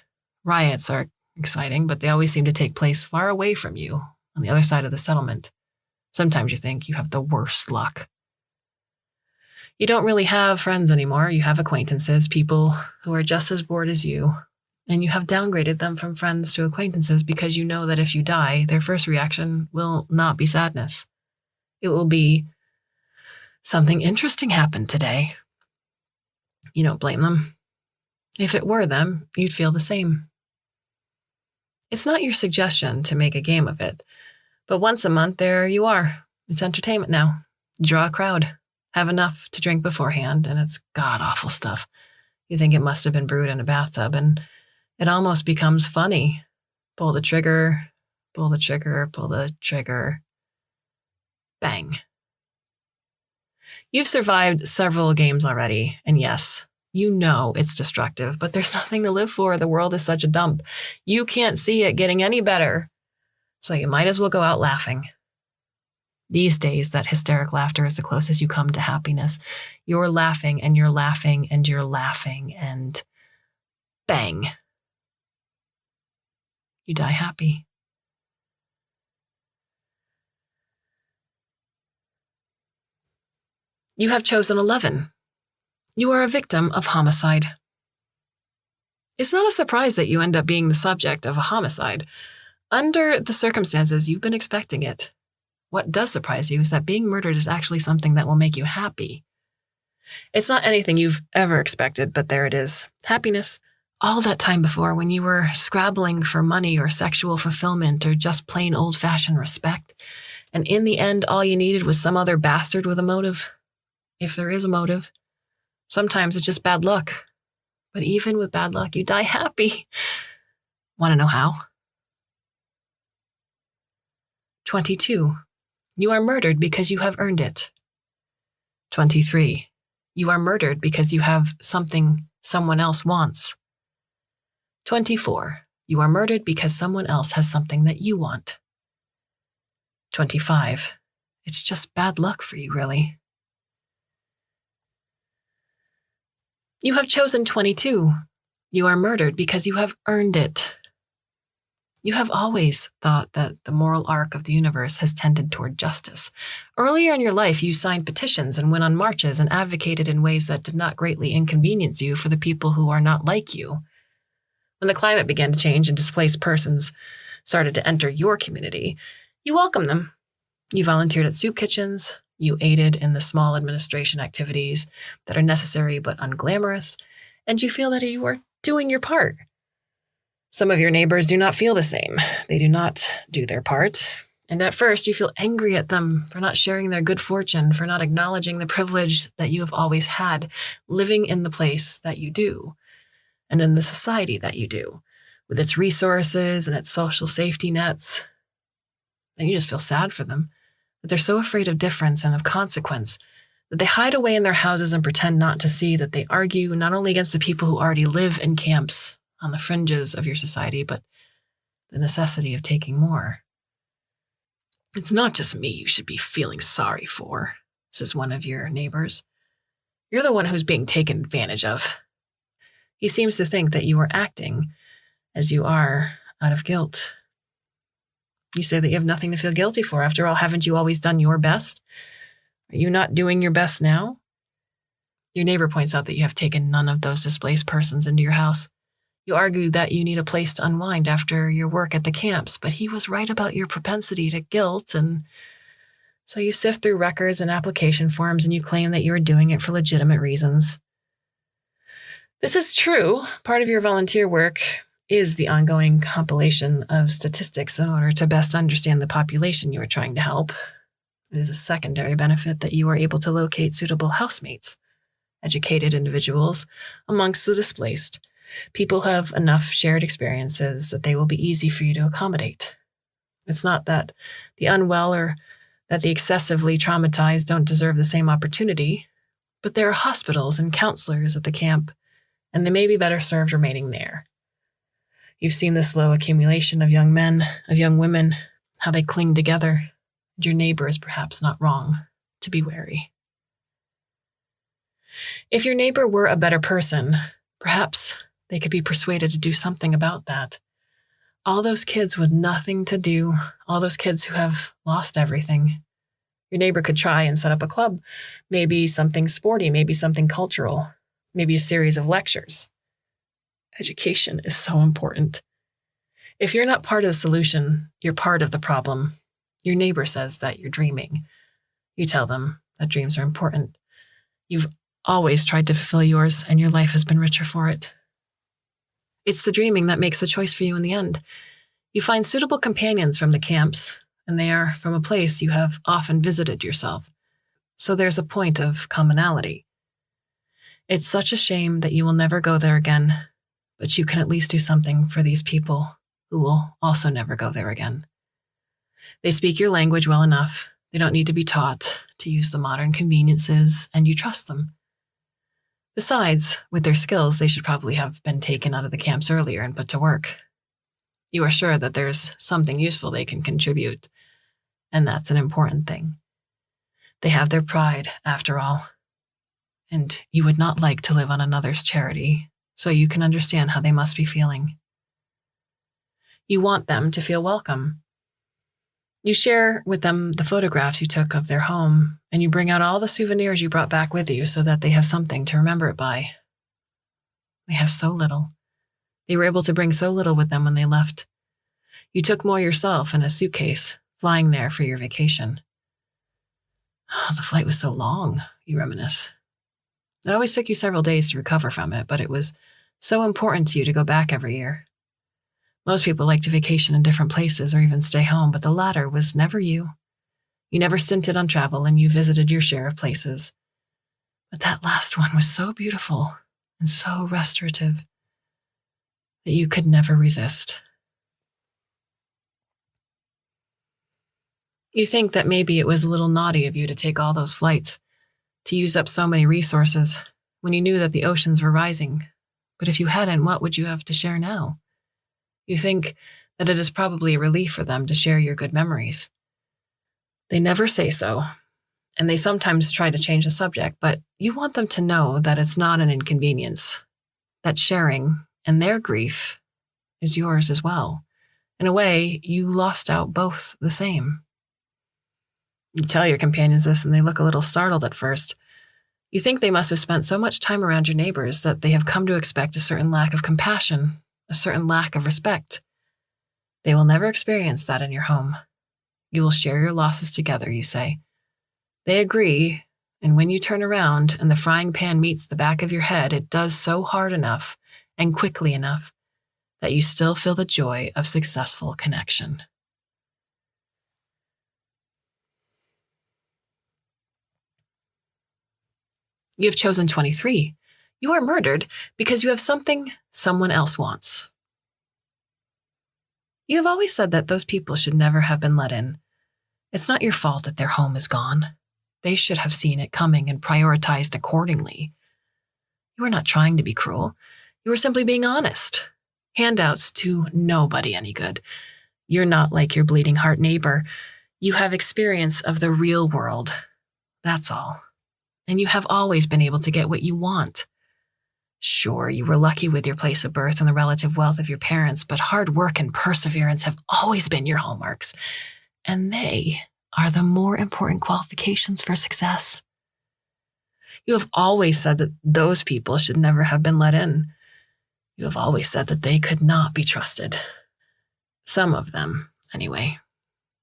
Riots are exciting, but they always seem to take place far away from you, on the other side of the settlement. Sometimes you think you have the worst luck. You don't really have friends anymore. You have acquaintances, people who are just as bored as you, and you have downgraded them from friends to acquaintances because you know that if you die, their first reaction will not be sadness. It will be, something interesting happened today. You don't blame them. If it were them, you'd feel the same. It's not your suggestion to make a game of it, but once a month, there you are. It's entertainment now. You draw a crowd, have enough to drink beforehand, and it's god-awful stuff. You think it must have been brewed in a bathtub, and it almost becomes funny. Pull the trigger, pull the trigger, pull the trigger. Bang. You've survived several games already, and yes, you know it's destructive, but there's nothing to live for. The world is such a dump. You can't see it getting any better, so you might as well go out laughing. These days, that hysteric laughter is the closest you come to happiness. You're laughing, and you're laughing, and you're laughing, and bang. You die happy. You have chosen 11. You are a victim of homicide. It's not a surprise that you end up being the subject of a homicide. Under the circumstances, you've been expecting it. What does surprise you is that being murdered is actually something that will make you happy. It's not anything you've ever expected, but there it is. Happiness. All that time before, when you were scrabbling for money or sexual fulfillment or just plain old-fashioned respect, and in the end, all you needed was some other bastard with a motive. If there is a motive. Sometimes it's just bad luck. But even with bad luck, you die happy. Want to know how? 22. You are murdered because you have earned it. 23. You are murdered because you have something someone else wants. 24. You are murdered because someone else has something that you want. 25. It's just bad luck for you, really. You have chosen 22. You are murdered because you have earned it. You have always thought that the moral arc of the universe has tended toward justice. Earlier in your life, you signed petitions and went on marches and advocated in ways that did not greatly inconvenience you for the people who are not like you. When the climate began to change and displaced persons started to enter your community, you welcomed them. You volunteered at soup kitchens. You aided in the small administration activities that are necessary but unglamorous, and you feel that you are doing your part. Some of your neighbors do not feel the same. They do not do their part. And at first, you feel angry at them for not sharing their good fortune, for not acknowledging the privilege that you have always had, living in the place that you do, and in the society that you do, with its resources and its social safety nets. And you just feel sad for them, that they're so afraid of difference and of consequence, that they hide away in their houses and pretend not to see that they argue not only against the people who already live in camps on the fringes of your society, but the necessity of taking more. It's not just me you should be feeling sorry for, says one of your neighbors. You're the one who's being taken advantage of. He seems to think that you are acting as you are out of guilt. You say that you have nothing to feel guilty for. After all, haven't you always done your best? Are you not doing your best now? Your neighbor points out that you have taken none of those displaced persons into your house. You argue that you need a place to unwind after your work at the camps, but he was right about your propensity to guilt, and so you sift through records and application forms and you claim that you are doing it for legitimate reasons. This is true. Part of your volunteer work is the ongoing compilation of statistics in order to best understand the population you are trying to help. It is a secondary benefit that you are able to locate suitable housemates, educated individuals amongst the displaced. People have enough shared experiences that they will be easy for you to accommodate. It's not that the unwell or that the excessively traumatized don't deserve the same opportunity, but there are hospitals and counselors at the camp, and they may be better served remaining there. You've seen the slow accumulation of young men, of young women, how they cling together. And your neighbor is perhaps not wrong to be wary. If your neighbor were a better person, perhaps they could be persuaded to do something about that. All those kids with nothing to do, all those kids who have lost everything. Your neighbor could try and set up a club, maybe something sporty, maybe something cultural, maybe a series of lectures. Education is so important. If you're not part of the solution, you're part of the problem. Your neighbor says that you're dreaming. You tell them that dreams are important. You've always tried to fulfill yours, and your life has been richer for it. It's the dreaming that makes the choice for you in the end. You find suitable companions from the camps, and they are from a place you have often visited yourself. So there's a point of commonality. It's such a shame that you will never go there again, but you can at least do something for these people who will also never go there again. They speak your language well enough. They don't need to be taught to use the modern conveniences, and you trust them. Besides, with their skills, they should probably have been taken out of the camps earlier and put to work. You are sure that there's something useful they can contribute, and that's an important thing. They have their pride, after all, and you would not like to live on another's charity, so you can understand how they must be feeling. You want them to feel welcome. You share with them the photographs you took of their home, and you bring out all the souvenirs you brought back with you so that they have something to remember it by. They have so little. They were able to bring so little with them when they left. You took more yourself in a suitcase, flying there for your vacation. The flight was so long, you reminisce. It always took you several days to recover from it, but it was so important to you to go back every year. Most people like to vacation in different places or even stay home, but the latter was never you. You never stinted on travel, and you visited your share of places. But that last one was so beautiful and so restorative that you could never resist. You think that maybe it was a little naughty of you to take all those flights, to use up so many resources, when you knew that the oceans were rising. But if you hadn't, what would you have to share now? You think that it is probably a relief for them to share your good memories. They never say so, and they sometimes try to change the subject, but you want them to know that it's not an inconvenience, that sharing and their grief is yours as well. In a way, you lost out both the same. You tell your companions this, and they look a little startled at first. You think they must have spent so much time around your neighbors that they have come to expect a certain lack of compassion, a certain lack of respect. They will never experience that in your home. You will share your losses together, you say. They agree, and when you turn around and the frying pan meets the back of your head, it does so hard enough and quickly enough that you still feel the joy of successful connection. You have chosen 23. You are murdered because you have something someone else wants. You have always said that those people should never have been let in. It's not your fault that their home is gone. They should have seen it coming and prioritized accordingly. You are not trying to be cruel. You are simply being honest. Handouts do nobody any good. You're not like your bleeding heart neighbor. You have experience of the real world. That's all. And you have always been able to get what you want. Sure, you were lucky with your place of birth and the relative wealth of your parents, but hard work and perseverance have always been your hallmarks. And they are the more important qualifications for success. You have always said that those people should never have been let in. You have always said that they could not be trusted. Some of them, anyway.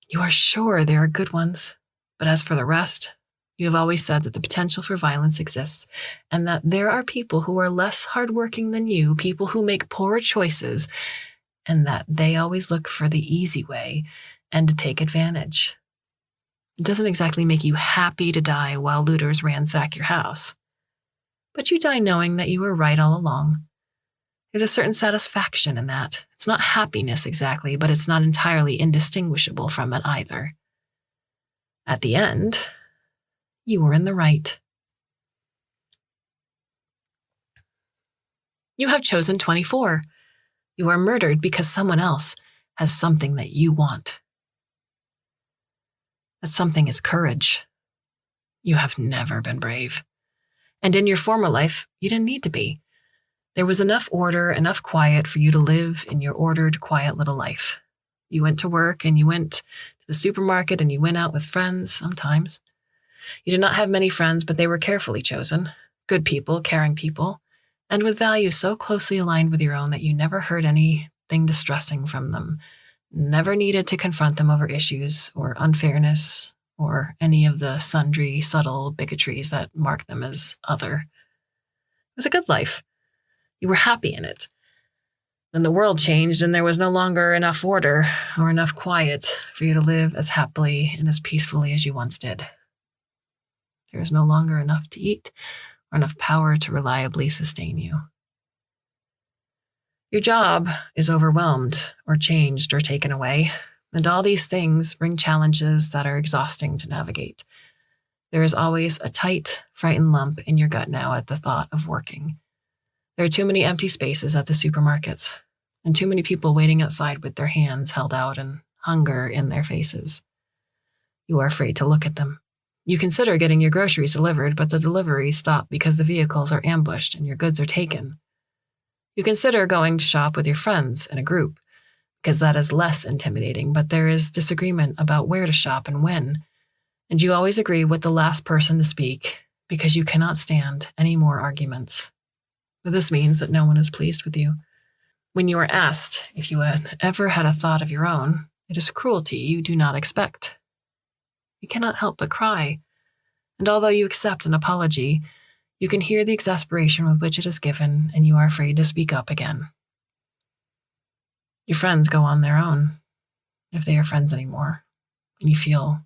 You are sure there are good ones, but as for the rest, you have always said that the potential for violence exists, and that there are people who are less hardworking than you, people who make poorer choices, and that they always look for the easy way and to take advantage. It doesn't exactly make you happy to die while looters ransack your house. But you die knowing that you were right all along. There's a certain satisfaction in that. It's not happiness exactly, but it's not entirely indistinguishable from it either. At the end, you were in the right. You have chosen 24. You are murdered because someone else has something that you want. That something is courage. You have never been brave. And in your former life, you didn't need to be. There was enough order, enough quiet for you to live in your ordered, quiet little life. You went to work and you went to the supermarket and you went out with friends sometimes. You did not have many friends, but they were carefully chosen. Good people, caring people, and with values so closely aligned with your own that you never heard anything distressing from them, never needed to confront them over issues or unfairness or any of the sundry, subtle bigotries that mark them as other. It was a good life. You were happy in it. Then the world changed and there was no longer enough order or enough quiet for you to live as happily and as peacefully as you once did. There is no longer enough to eat or enough power to reliably sustain you. Your job is overwhelmed or changed or taken away, and all these things bring challenges that are exhausting to navigate. There is always a tight, frightened lump in your gut now at the thought of working. There are too many empty spaces at the supermarkets, and too many people waiting outside with their hands held out and hunger in their faces. You are afraid to look at them. You consider getting your groceries delivered, but the deliveries stop because the vehicles are ambushed and your goods are taken. You consider going to shop with your friends in a group, because that is less intimidating, but there is disagreement about where to shop and when, and you always agree with the last person to speak because you cannot stand any more arguments. But this means that no one is pleased with you. When you are asked if you had ever had a thought of your own, It is cruelty you do not expect. You cannot help but cry, and although you accept an apology, you can hear the exasperation with which it is given, and you are afraid to speak up again. Your friends go on their own, if they are friends anymore, and you feel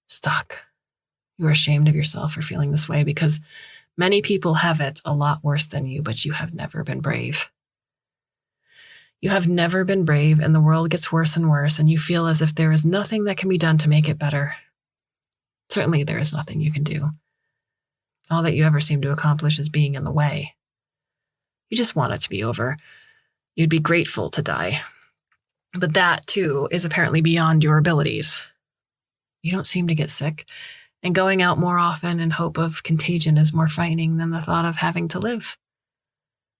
stuck. You are ashamed of yourself for feeling this way because many people have it a lot worse than you, but you have never been brave. You have never been brave, and the world gets worse and worse, and you feel as if there is nothing that can be done to make it better. Certainly, there is nothing you can do. All that you ever seem to accomplish is being in the way. You just want it to be over. You'd be grateful to die. But that, too, is apparently beyond your abilities. You don't seem to get sick, and going out more often in hope of contagion is more frightening than the thought of having to live.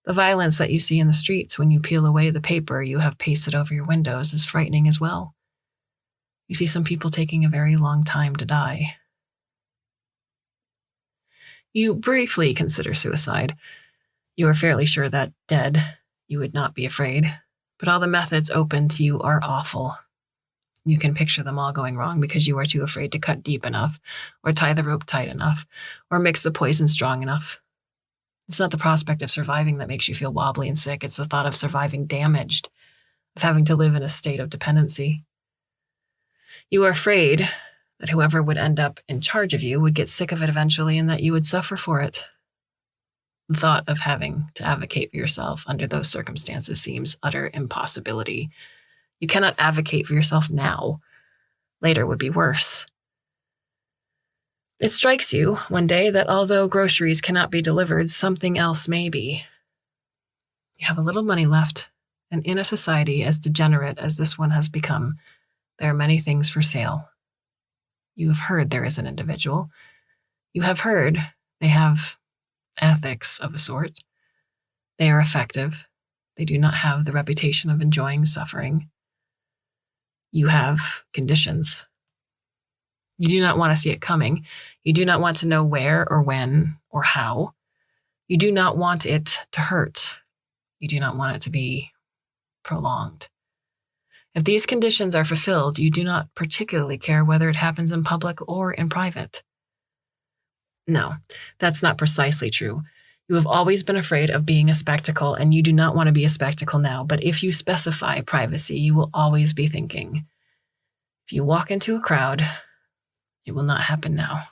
The violence that you see in the streets when you peel away the paper you have pasted over your windows is frightening as well. You see some people taking a very long time to die. You briefly consider suicide. You are fairly sure that dead, you would not be afraid, but all the methods open to you are awful. You can picture them all going wrong because you are too afraid to cut deep enough, or tie the rope tight enough, or mix the poison strong enough. It's not the prospect of surviving that makes you feel wobbly and sick. It's the thought of surviving damaged, of having to live in a state of dependency. You are afraid that whoever would end up in charge of you would get sick of it eventually and that you would suffer for it. The thought of having to advocate for yourself under those circumstances seems utter impossibility. You cannot advocate for yourself now. Later would be worse. It strikes you one day that although groceries cannot be delivered, something else may be. You have a little money left, and in a society as degenerate as this one has become, there are many things for sale. You have heard there is an individual. You have heard they have ethics of a sort. They are effective. They do not have the reputation of enjoying suffering. You have conditions. You do not want to see it coming. You do not want to know where or when or how. You do not want it to hurt. You do not want it to be prolonged. If these conditions are fulfilled, you do not particularly care whether it happens in public or in private. No, that's not precisely true. You have always been afraid of being a spectacle, and you do not want to be a spectacle now. But if you specify privacy, you will always be thinking, if you walk into a crowd, it will not happen now.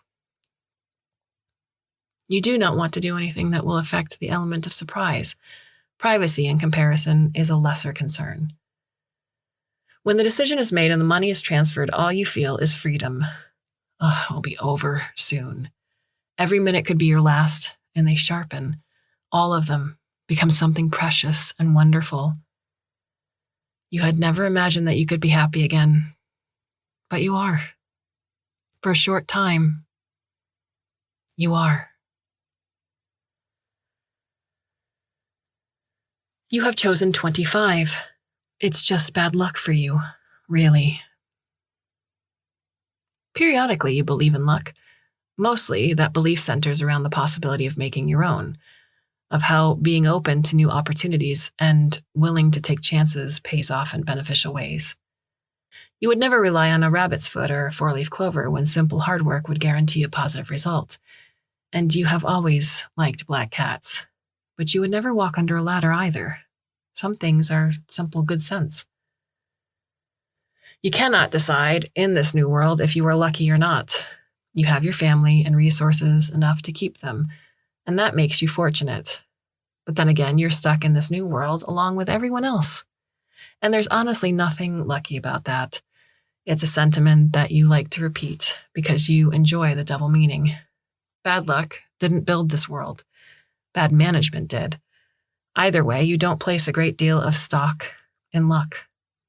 You do not want to do anything that will affect the element of surprise. Privacy, in comparison, is a lesser concern. When the decision is made and the money is transferred, all you feel is freedom. Oh, it will be over soon. Every minute could be your last, and they sharpen. All of them become something precious and wonderful. You had never imagined that you could be happy again, but you are. For a short time, you are. You have chosen 25. It's just bad luck for you, really. Periodically, you believe in luck. Mostly, that belief centers around the possibility of making your own, of how being open to new opportunities and willing to take chances pays off in beneficial ways. You would never rely on a rabbit's foot or a four-leaf clover when simple hard work would guarantee a positive result. And you have always liked black cats, but you would never walk under a ladder either. Some things are simple good sense. You cannot decide in this new world if you are lucky or not. You have your family and resources enough to keep them, and that makes you fortunate. But then again, you're stuck in this new world along with everyone else. And there's honestly nothing lucky about that. It's a sentiment that you like to repeat because you enjoy the double meaning. Bad luck didn't build this world. Bad management did. Either way, you don't place a great deal of stock in luck,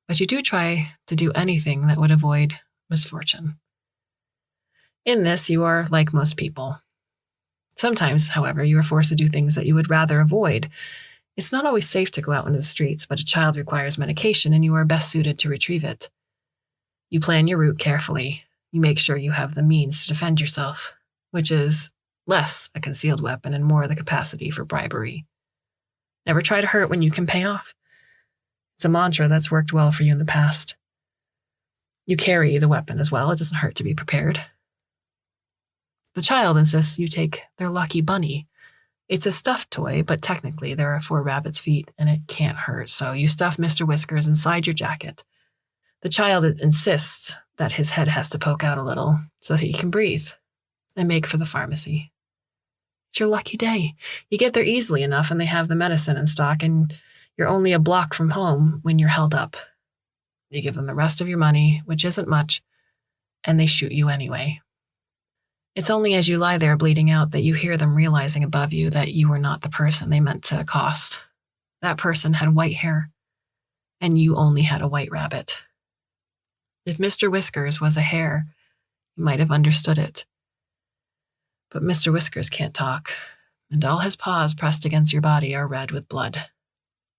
but you do try to do anything that would avoid misfortune. In this, you are like most people. Sometimes, however, you are forced to do things that you would rather avoid. It's not always safe to go out into the streets, but a child requires medication and you are best suited to retrieve it. You plan your route carefully. You make sure you have the means to defend yourself, which is less a concealed weapon and more the capacity for bribery. Never try to hurt when you can pay off. It's a mantra that's worked well for you in the past. You carry the weapon as well. It doesn't hurt to be prepared. The child insists you take their lucky bunny. It's a stuffed toy, but technically there are 4 rabbit's feet and it can't hurt, so you stuff Mr. Whiskers inside your jacket. The child insists that his head has to poke out a little so he can breathe and make for the pharmacy. It's your lucky day. You get there easily enough and they have the medicine in stock and you're only a block from home when you're held up. You give them the rest of your money, which isn't much, and they shoot you anyway. It's only as you lie there bleeding out that you hear them realizing above you that you were not the person they meant to accost. That person had white hair, and you only had a white rabbit. If Mr. Whiskers was a hare, you might have understood it. But Mr. Whiskers can't talk, and all his paws pressed against your body are red with blood.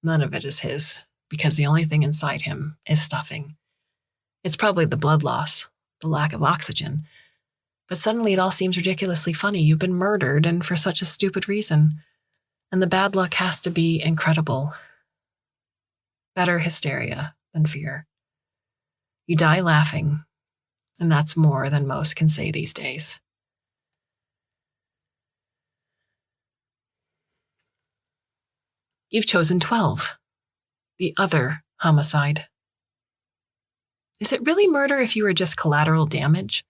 None of it is his, because the only thing inside him is stuffing. It's probably the blood loss, the lack of oxygen. But suddenly it all seems ridiculously funny. You've been murdered, and for such a stupid reason. And the bad luck has to be incredible. Better hysteria than fear. You die laughing, and that's more than most can say these days. You've chosen 12. The other homicide. Is it really murder if you were just collateral damage?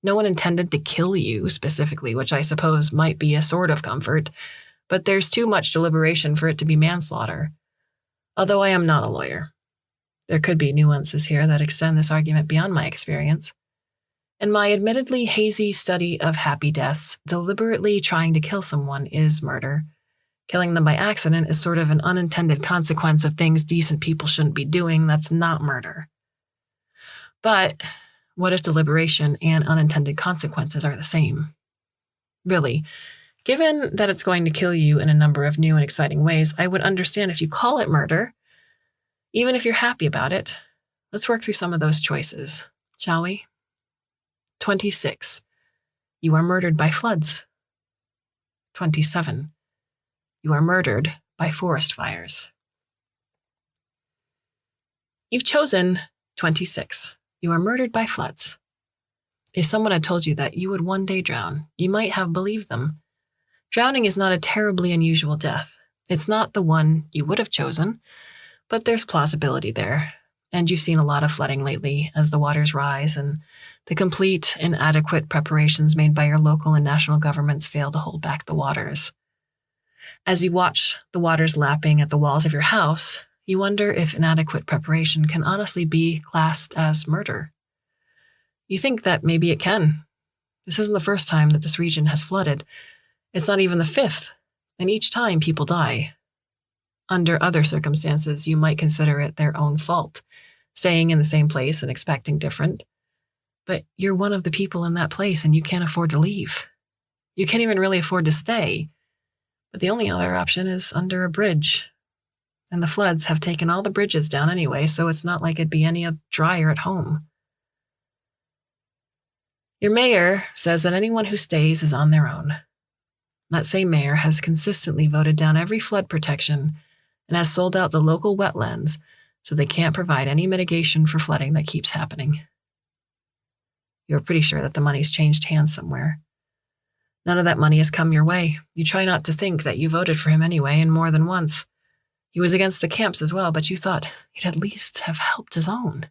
No one intended to kill you specifically, which I suppose might be a sort of comfort, but there's too much deliberation for it to be manslaughter. Although I am not a lawyer. There could be nuances here that extend this argument beyond my experience. In my admittedly hazy study of happy deaths, deliberately trying to kill someone is murder. Killing them by accident is sort of an unintended consequence of things decent people shouldn't be doing. That's not murder. But what if deliberation and unintended consequences are the same? Really, given that it's going to kill you in a number of new and exciting ways, I would understand if you call it murder, even if you're happy about it. Let's work through some of those choices, shall we? 26. You are murdered by floods. 27. You are murdered by forest fires. You've chosen 26. You are murdered by floods. If someone had told you that you would one day drown, you might have believed them. Drowning is not a terribly unusual death. It's not the one you would have chosen, but there's plausibility there. And you've seen a lot of flooding lately as the waters rise and the complete inadequate preparations made by your local and national governments fail to hold back the waters. As you watch the waters lapping at the walls of your house, you wonder if inadequate preparation can honestly be classed as murder. You think that maybe it can. This isn't the first time that this region has flooded. It's not even the 5th, and each time people die. Under other circumstances, you might consider it their own fault, staying in the same place and expecting different. But you're one of the people in that place and you can't afford to leave. You can't even really afford to stay. But the only other option is under a bridge. And the floods have taken all the bridges down anyway, so it's not like it'd be any drier at home. Your mayor says that anyone who stays is on their own. That same mayor has consistently voted down every flood protection and has sold out the local wetlands so they can't provide any mitigation for flooding that keeps happening. You're pretty sure that the money's changed hands somewhere. None of that money has come your way. You try not to think that you voted for him anyway, and more than once. He was against the camps as well, but you thought he'd at least have helped his own.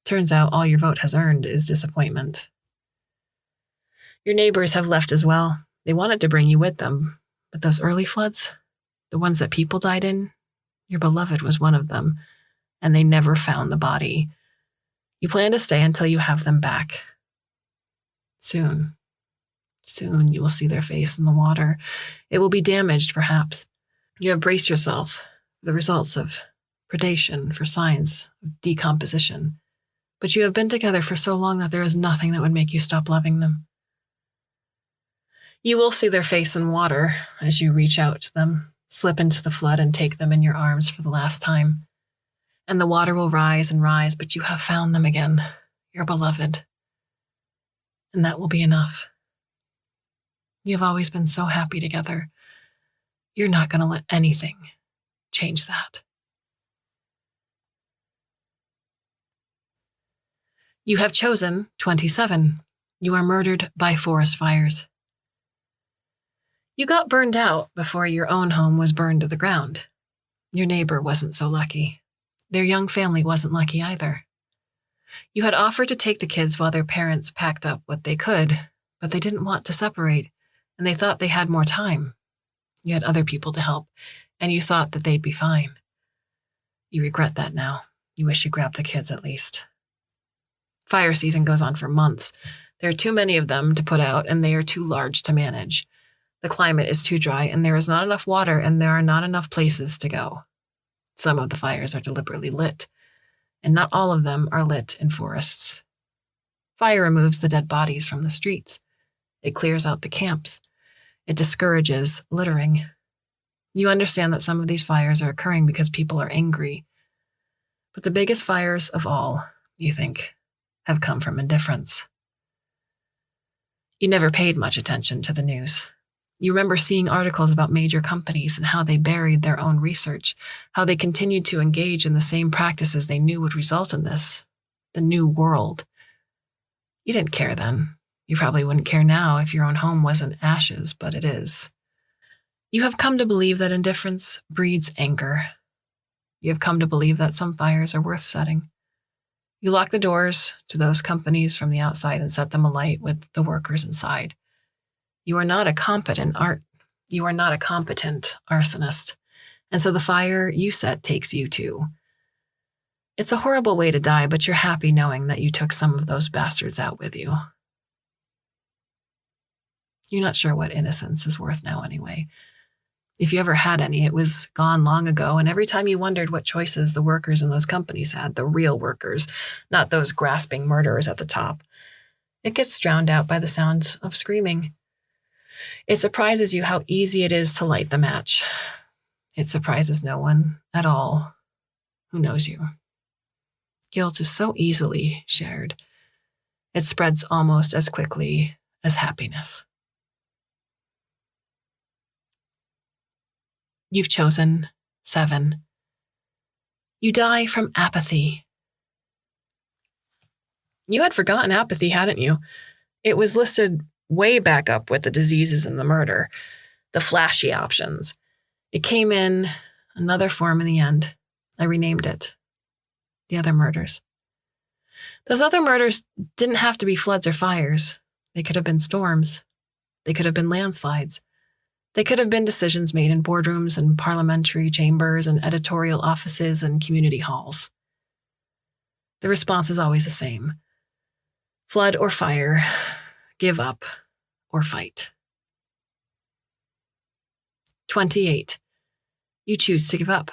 Turns out all your vote has earned is disappointment. Your neighbors have left as well. They wanted to bring you with them, but those early floods, the ones that people died in, your beloved was one of them, and they never found the body. You plan to stay until you have them back. Soon you will see their face in the water. It will be damaged, perhaps. You have braced yourself for the results of predation, for signs of decomposition. But you have been together for so long that there is nothing that would make you stop loving them. You will see their face in water as you reach out to them, slip into the flood and take them in your arms for the last time. And the water will rise and rise, but you have found them again, your beloved. And that will be enough. You've always been so happy together. You're not going to let anything change that. You have chosen 27. You are murdered by forest fires. You got burned out before your own home was burned to the ground. Your neighbor wasn't so lucky. Their young family wasn't lucky either. You had offered to take the kids while their parents packed up what they could, but they didn't want to separate, and they thought they had more time. You had other people to help, and you thought that they'd be fine. You regret that now. You wish you grabbed the kids at least. Fire season goes on for months. There are too many of them to put out, and they are too large to manage. The climate is too dry, and there is not enough water, and there are not enough places to go. Some of the fires are deliberately lit, and not all of them are lit in forests. Fire removes the dead bodies from the streets. It clears out the camps. It discourages littering. You understand that some of these fires are occurring because people are angry. But the biggest fires of all, you think, have come from indifference. You never paid much attention to the news. You remember seeing articles about major companies and how they buried their own research, how they continued to engage in the same practices they knew would result in this, the new world. You didn't care then. You probably wouldn't care now if your own home wasn't ashes, but it is. You have come to believe that indifference breeds anger. You have come to believe that some fires are worth setting. You lock the doors to those companies from the outside and set them alight with the workers inside. You are not a competent arsonist, and so the fire you set takes you too. It's a horrible way to die, but you're happy knowing that you took some of those bastards out with you. You're not sure what innocence is worth now anyway. If you ever had any, it was gone long ago, and every time you wondered what choices the workers in those companies had, the real workers, not those grasping murderers at the top, it gets drowned out by the sounds of screaming. It surprises you how easy it is to light the match. It surprises no one at all who knows you. Guilt is so easily shared. It spreads almost as quickly as happiness. You've chosen 7. You die from apathy. You had forgotten apathy, hadn't you? It was listed way back up with the diseases and the murder, the flashy options. It came in another form in the end. I renamed it. The other murders. Those other murders didn't have to be floods or fires. They could have been storms. They could have been landslides. They could have been decisions made in boardrooms and parliamentary chambers and editorial offices and community halls. The response is always the same. Flood or fire, give up or fight. 28. You choose to give up.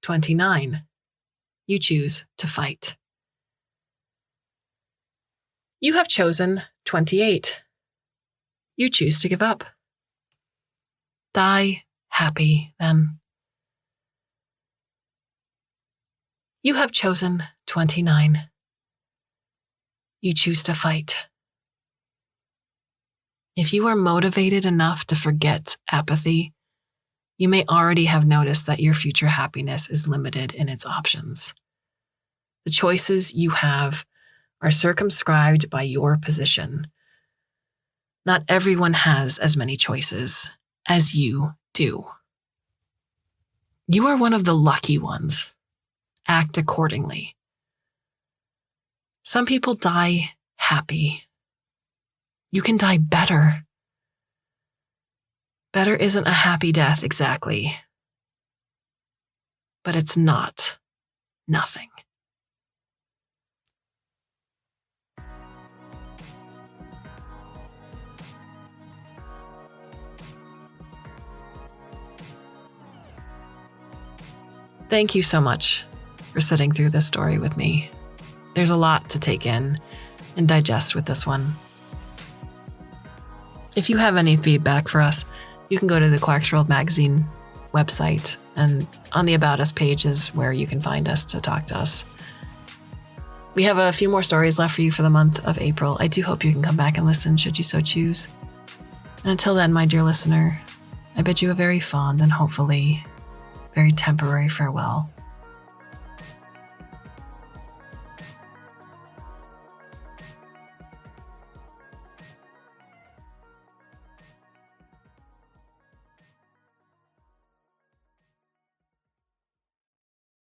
29. You choose to fight. You have chosen 28. You choose to give up. Die happy, then. You have chosen 29. You choose to fight. If you are motivated enough to forget apathy, you may already have noticed that your future happiness is limited in its options. The choices you have are circumscribed by your position. Not everyone has as many choices as you do. You are one of the lucky ones. Act accordingly. Some people die happy. You can die better. Better isn't a happy death exactly, but it's not nothing. Thank you so much for sitting through this story with me. There's a lot to take in and digest with this one. If you have any feedback for us, you can go to the Clarkesworld Magazine website, and on the About Us page is where you can find us to talk to us. We have a few more stories left for you for the month of April. I do hope you can come back and listen should you so choose. And until then, my dear listener, I bid you a very fond and hopefully very temporary farewell.